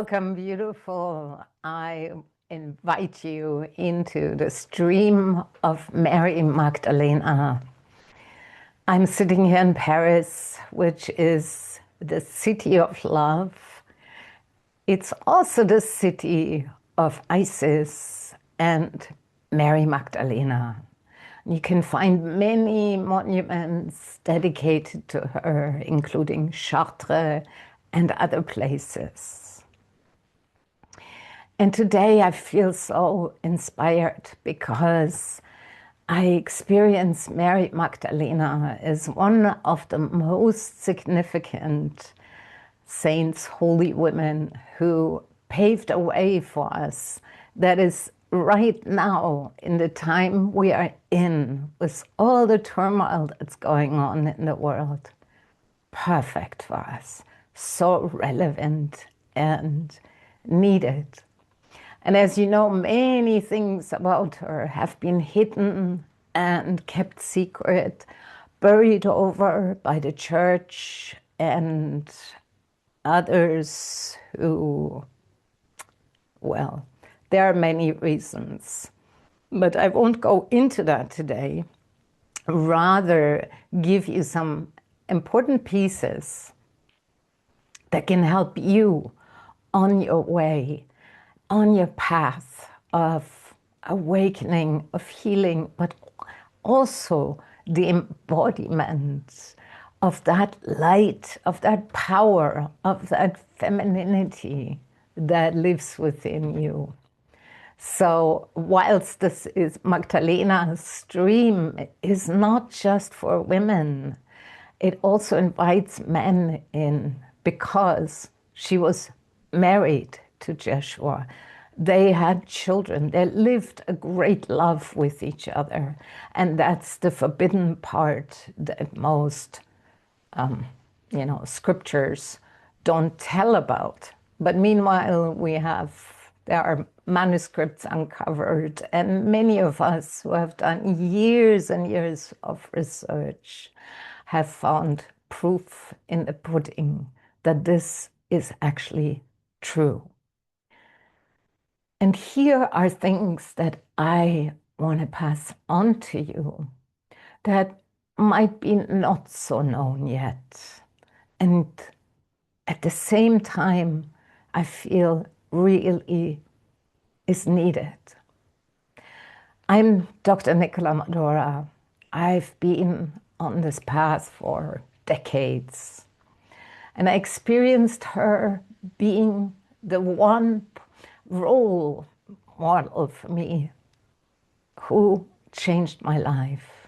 Welcome, beautiful. I invite you into the stream of Mary Magdalene. I'm sitting here in Paris, which is the city of love. It's also the city of Isis and Mary Magdalene. You can find many monuments dedicated to her, including Chartres and other places. And today I feel so inspired because I experience Mary Magdalene as one of the most significant saints, holy women who paved a way for us that is right now in the time we are in with all the turmoil that's going on in the world. Perfect for us, so relevant and needed. And as you know, many things about her have been hidden and kept secret, buried over by the church and others who, well, there are many reasons. But I won't go into that today. Rather, give you some important pieces that can help you on your way, on your path of awakening, of healing, but also the embodiment of that light, of that power, of that femininity that lives within you. So whilst this is Magdalena's stream is not just for women, it also invites men in because she was married to Joshua. They had children. They lived a great love with each other. And that's the forbidden part that most, scriptures don't tell about. But meanwhile, there are manuscripts uncovered, and many of us who have done years and years of research have found proof in the pudding that this is actually true. And here are things that I want to pass on to you that might be not so known yet. And at the same time, I feel really is needed. I'm Dr. Nicola Madora. I've been on this path for decades. And I experienced her being the one role model for me who changed my life.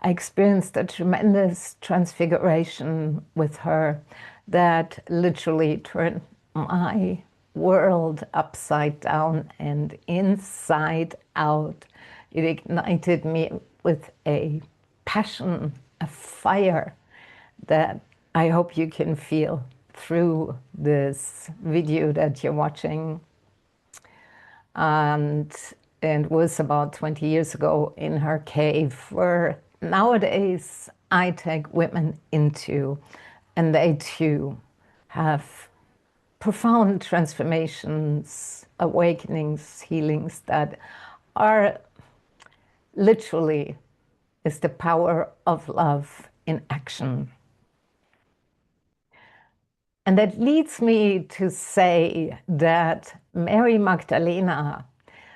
I experienced a tremendous transfiguration with her that literally turned my world upside down and inside out. It ignited me with a passion, a fire that I hope you can feel through this video that you're watching. And it was about 20 years ago in her cave, where nowadays I take women into, and they too have profound transformations, awakenings, healings that are literally is the power of love in action. And that leads me to say that Mary Magdalene,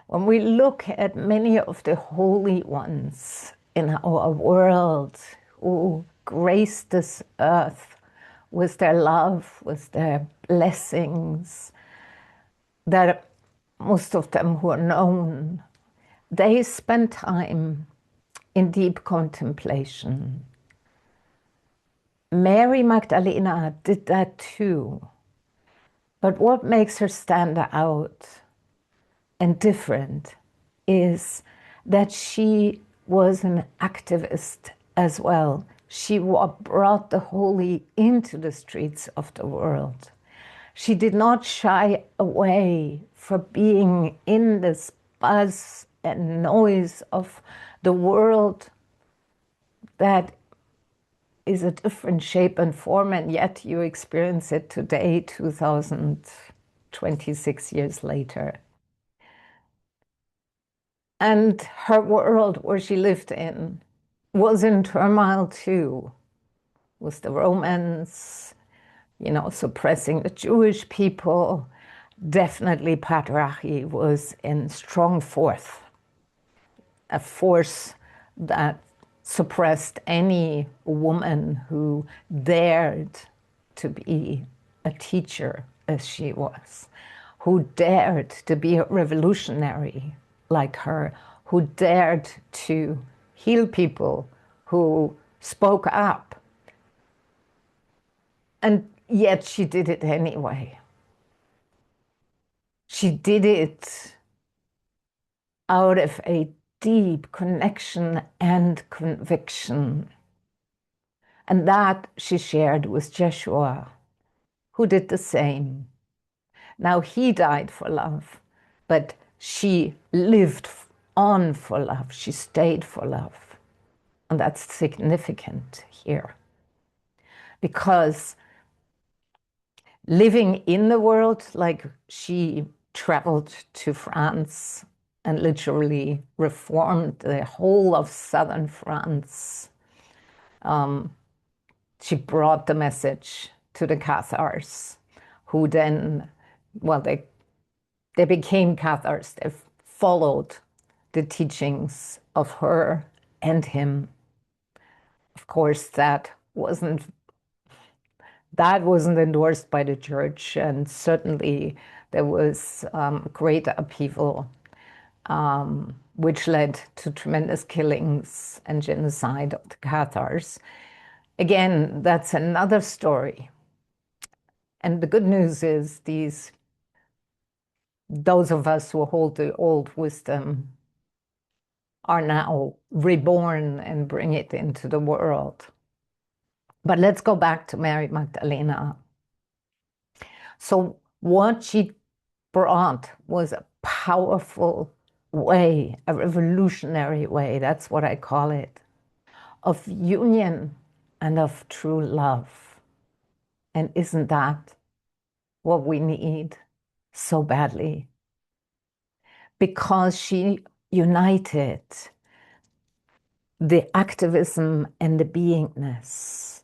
when we look at many of the holy ones in our world who graced this earth with their love, with their blessings, that most of them who are known, they spend time in deep contemplation. Mary Magdalene did that too. But what makes her stand out and different is that she was an activist as well. She brought the holy into the streets of the world. She did not shy away from being in this buzz and noise of the world that is a different shape and form, and yet you experience it today, 2000 26 years later. And her world where she lived in was in turmoil too, with the Romans, suppressing the Jewish people. Definitely patriarchy was in strong force, a force that suppressed any woman who dared to be a teacher as she was, who dared to be a revolutionary like her, who dared to heal people, who spoke up. And yet she did it anyway. She did it out of a deep connection and conviction. And that she shared with Joshua, who did the same. Now he died for love, but she lived on for love. She stayed for love. And that's significant here. Because living in the world, like she traveled to France and literally reformed the whole of southern France. She brought the message to the Cathars, who then, well, they became Cathars. They followed the teachings of her and him. Of course, that wasn't endorsed by the church, and certainly there was great upheaval, which led to tremendous killings and genocide of the Cathars. Again, that's another story. And the good news is those of us who hold the old wisdom are now reborn and bring it into the world. But let's go back to Mary Magdalene. So what she brought was a powerful way, a revolutionary way, that's what I call it, of union and of true love. And isn't that what we need so badly? Because she united the activism and the beingness,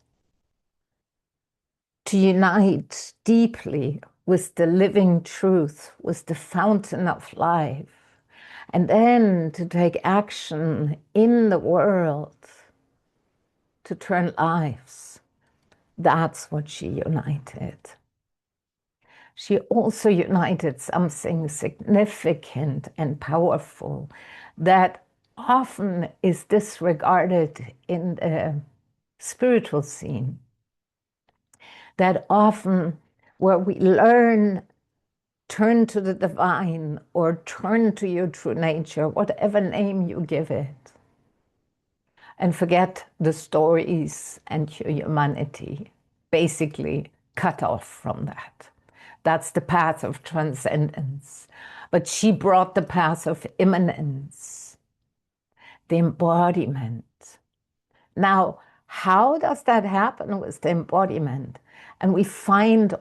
to unite deeply with the living truth, with the fountain of life, and then to take action in the world to turn lives. That's what she united. She also united something significant and powerful that often is disregarded in the spiritual scene. That often, where we learn, turn to the divine or turn to your true nature, whatever name you give it, and forget the stories and your humanity, basically cut off from that. That's the path of transcendence. But she brought the path of immanence, the embodiment. Now, how does that happen with the embodiment? And we find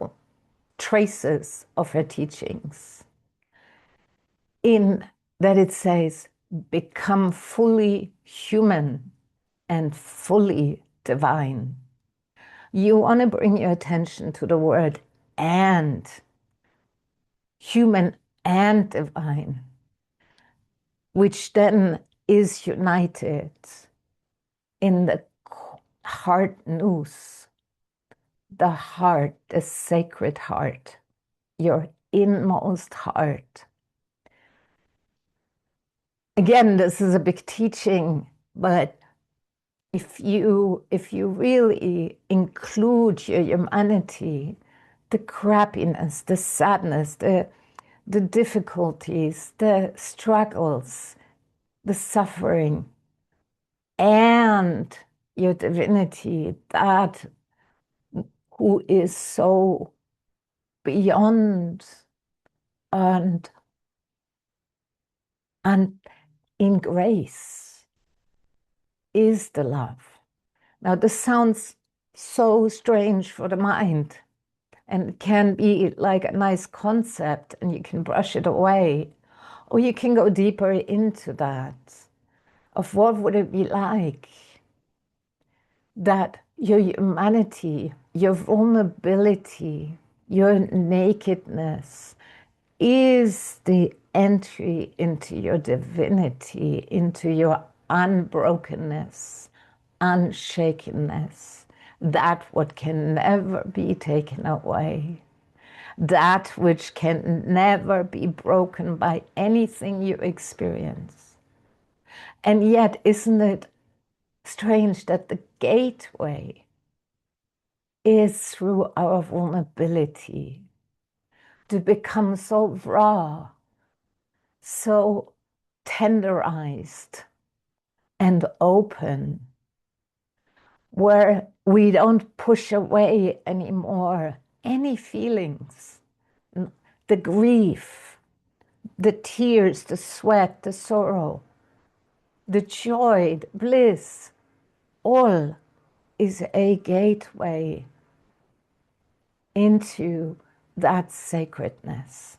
traces of her teachings in that it says, become fully human and fully divine. You want to bring your attention to the word and, human and divine, which then is united in the heart nous, the heart, the sacred heart, your inmost heart. Again, this is a big teaching, but if you really include your humanity, the crappiness, the sadness, the difficulties, the struggles, the suffering, and your divinity, that who is so beyond and in grace, is the love. Now, this sounds so strange for the mind, And it can be like a nice concept and you can brush it away. Or you can go deeper into that, of what would it be like that your humanity, your vulnerability, your nakedness is the entry into your divinity, into your unbrokenness, unshakenness, that what can never be taken away, that which can never be broken by anything you experience. And yet, isn't it strange that the gateway is through our vulnerability to become so raw, so tenderized and open, where we don't push away anymore any feelings, the grief, the tears, the sweat, the sorrow, the joy, the bliss, all is a gateway into that sacredness.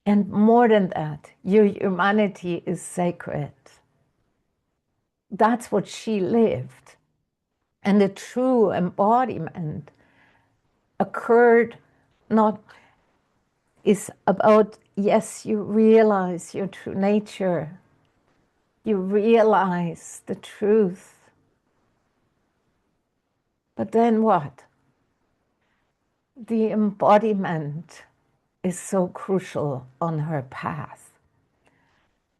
And more than that, your humanity is sacred. That's what she lived. And the true embodiment occurred not, is about, yes, you realize your true nature. You realize the truth. But then what? The embodiment is so crucial on her path.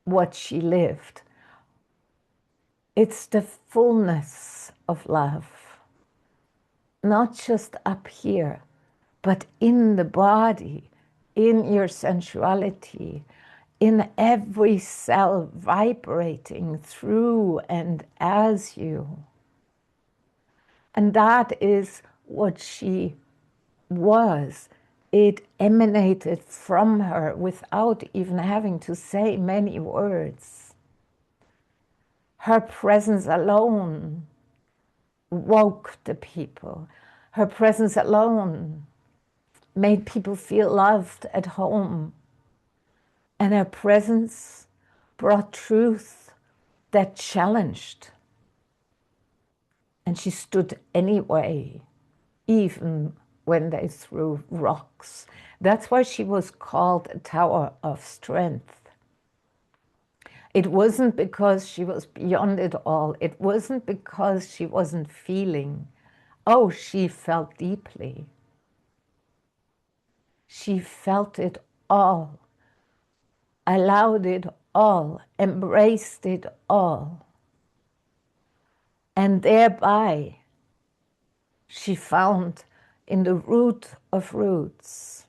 What she lived. It's the fullness of love. Not just up here, but in the body, in your sensuality, in every cell vibrating through and as you. And that is what she was. It emanated from her without even having to say many words. Her presence alone woke the people. Her presence alone made people feel loved at home. And her presence brought truth that challenged. And she stood anyway, even when they threw rocks. That's why she was called a tower of strength. It wasn't because she was beyond it all. It wasn't because she wasn't feeling. Oh, she felt deeply. She felt it all, allowed it all, embraced it all. And thereby, she found in the root of roots,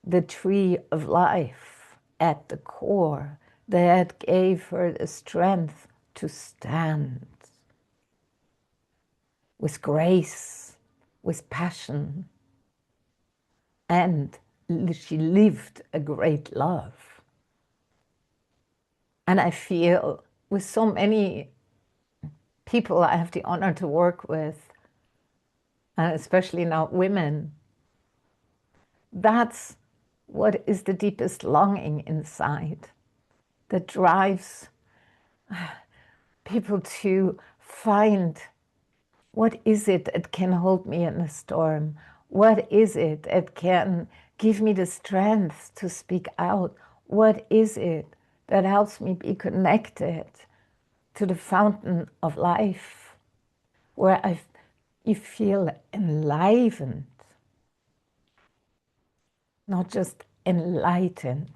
the tree of life at the core that gave her the strength to stand with grace, with passion, and she lived a great love. And I feel with so many people I have the honor to work with, and especially now women, that's what is the deepest longing inside that drives people to find, what is it that can hold me in a storm? What is it that can give me the strength to speak out? What is it that helps me be connected to the fountain of life, where you feel enlivened, not just enlightened?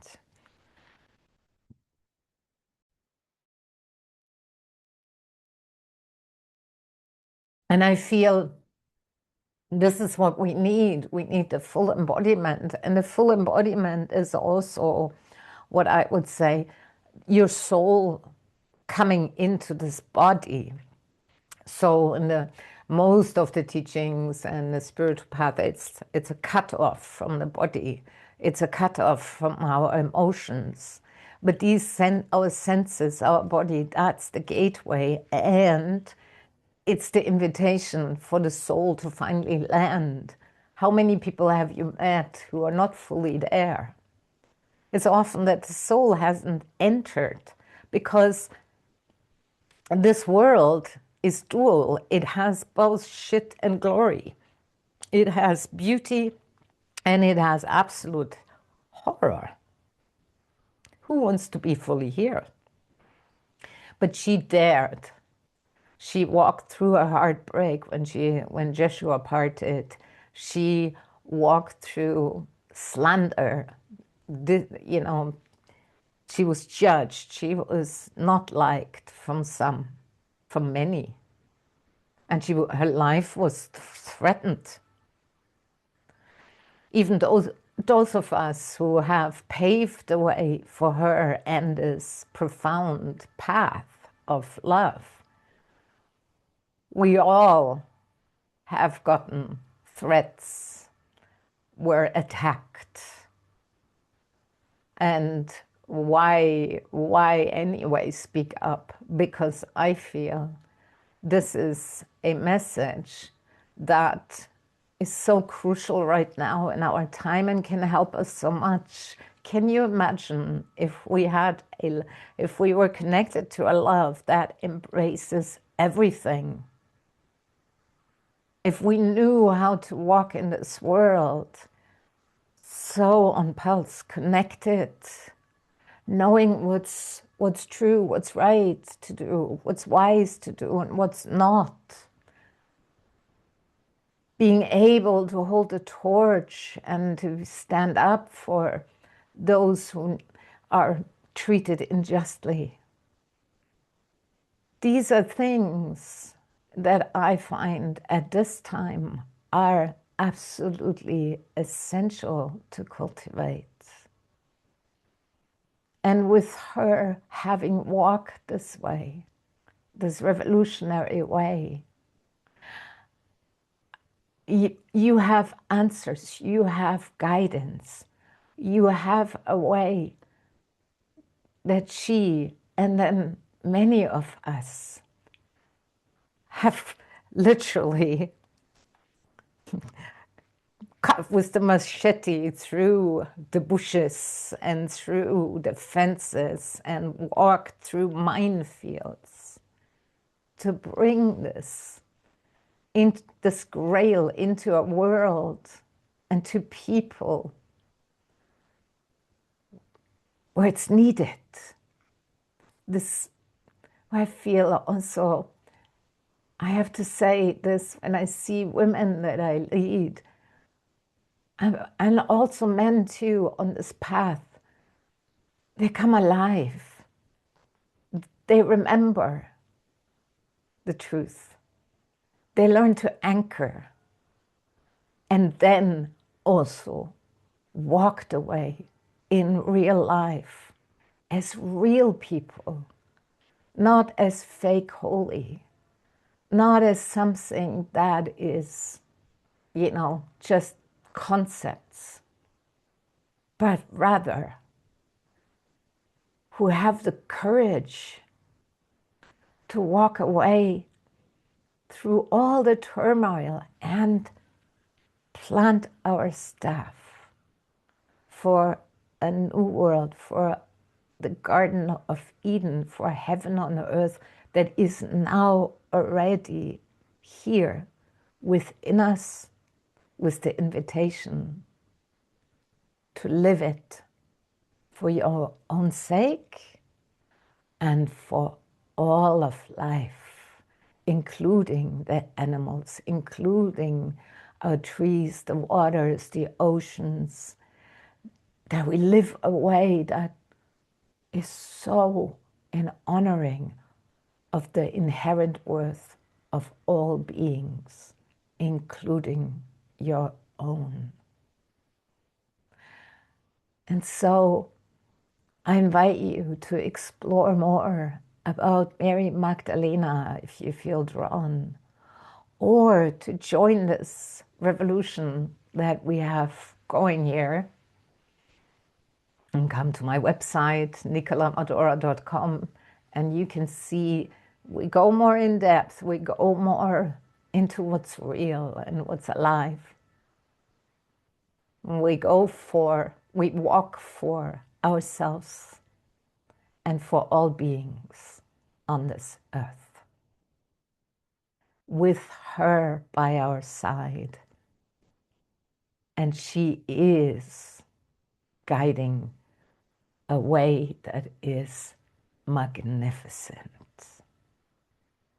And I feel this is what we need. We need the full embodiment. And the full embodiment is also what I would say, your soul coming into this body. So in the most of the teachings and the spiritual path, it's a cut-off from the body. It's a cut-off from our emotions. But our senses, our body, that's the gateway. And it's the invitation for the soul to finally land. How many people have you met who are not fully there? It's often that the soul hasn't entered, because this world is dual. It has both shit and glory. It has beauty and it has absolute horror. Who wants to be fully here? But she dared. She walked through a heartbreak when Joshua parted. She walked through slander. You know, she was judged. She was not liked from many. And her life was threatened. Even those of us who have paved the way for her and this profound path of love, we all have gotten threats, were attacked. And why anyway speak up? Because I feel this is a message that is so crucial right now in our time and can help us so much. Can you imagine if we were connected to a love that embraces everything? If we knew how to walk in this world so on pulse, connected, knowing what's true, what's right to do, what's wise to do, and what's not. Being able to hold the torch and to stand up for those who are treated unjustly. These are things that I find at this time are absolutely essential to cultivate. And with her having walked this way, this revolutionary way, you have answers, you have guidance, you have a way that she and then many of us have literally cut with the machete through the bushes and through the fences and walked through minefields to bring this grail into a world and to people where it's needed. This, I feel also, I have to say this when I see women that I lead, and also men too on this path, they come alive. They remember the truth. They learn to anchor and then also walk the way in real life as real people, not as fake holy, not as something that is, just concepts, but rather who have the courage to walk away through all the turmoil and plant our staff for a new world, for the Garden of Eden, for heaven on earth that is now already here within us, with the invitation to live it for your own sake and for all of life, including the animals, including our trees, the waters, the oceans, that we live a way that is so in honoring of the inherent worth of all beings, including your own. And so I invite you to explore more about Mary Magdalene if you feel drawn, or to join this revolution that we have going here. And come to my website, nicolamadora.com, and you can see We go more in depth. We go more into what's real and what's alive. We walk for ourselves and for all beings on this earth. With her by our side. And she is guiding a way that is magnificent.